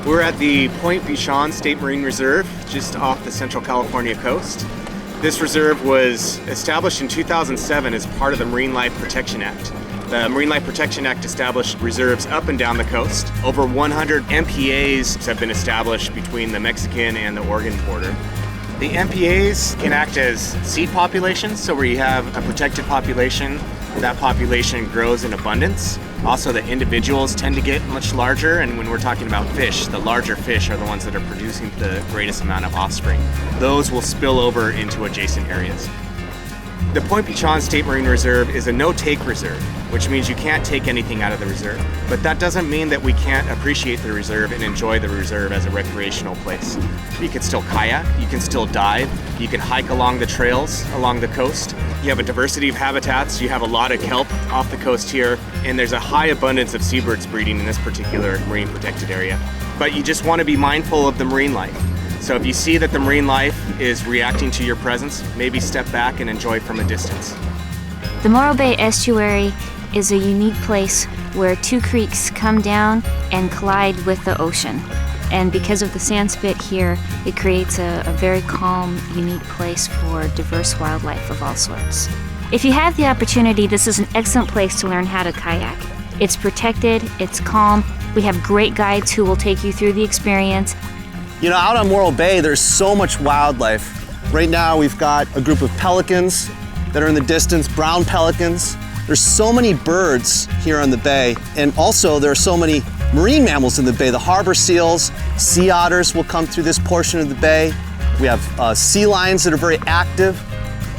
We're at the Buchon State Marine Reserve, just off the Central California coast. This reserve was established in 2007 as part of the Marine Life Protection Act. The Marine Life Protection Act established reserves up and down the coast. Over 100 MPAs have been established between the Mexican and the Oregon border. The MPAs can act as seed populations, so where you have a protected population, that population grows in abundance. Also, the individuals tend to get much larger, and when we're talking about fish, the larger fish are the ones that are producing the greatest amount of offspring. Those will spill over into adjacent areas. The Point Buchon State Marine Reserve is a no-take reserve, which means you can't take anything out of the reserve. But that doesn't mean that we can't appreciate the reserve and enjoy the reserve as a recreational place. You can still kayak, you can still dive, you can hike along the trails along the coast. You have a diversity of habitats, you have a lot of kelp off the coast here, and there's a high abundance of seabirds breeding in this particular marine protected area. But you just want to be mindful of the marine life. So if you see that the marine life is reacting to your presence, maybe step back and enjoy from a distance. The Morro Bay Estuary is a unique place where two creeks come down and collide with the ocean. And because of the sand spit here, it creates a very calm, unique place for diverse wildlife of all sorts. If you have the opportunity, this is an excellent place to learn how to kayak. It's protected, it's calm, we have great guides who will take you through the experience. You know, out on Morro Bay, there's so much wildlife. Right now, we've got a group of pelicans that are in the distance, brown pelicans. There's so many birds here on the bay, and also there are so many marine mammals in the bay. The harbor seals, sea otters will come through this portion of the bay. We have sea lions that are very active.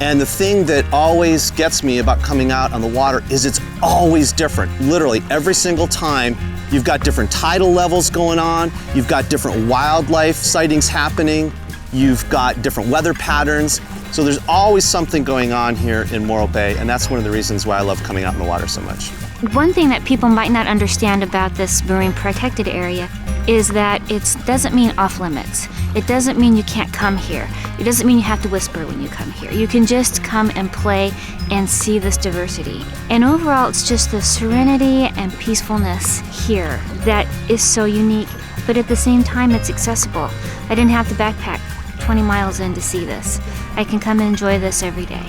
And the thing that always gets me about coming out on the water is it's always different. Literally, every single time, you've got different tidal levels going on, you've got different wildlife sightings happening, you've got different weather patterns. So there's always something going on here in Morro Bay, and that's one of the reasons why I love coming out in the water so much. One thing that people might not understand about this marine protected area is that it doesn't mean off limits. It doesn't mean you can't come here. It doesn't mean you have to whisper when you come here. You can just come and play and see this diversity. And overall, it's just the serenity and peacefulness here that is so unique, but at the same time, it's accessible. I didn't have to backpack 20 miles in to see this. I can come and enjoy this every day.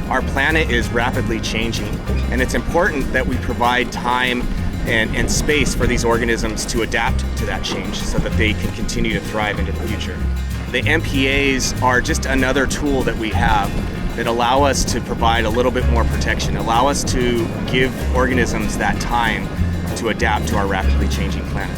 Our planet is rapidly changing, and it's important that we provide time and space for these organisms to adapt to that change so that they can continue to thrive into the future. The MPAs are just another tool that we have that allow us to provide a little bit more protection, allow us to give organisms that time to adapt to our rapidly changing planet.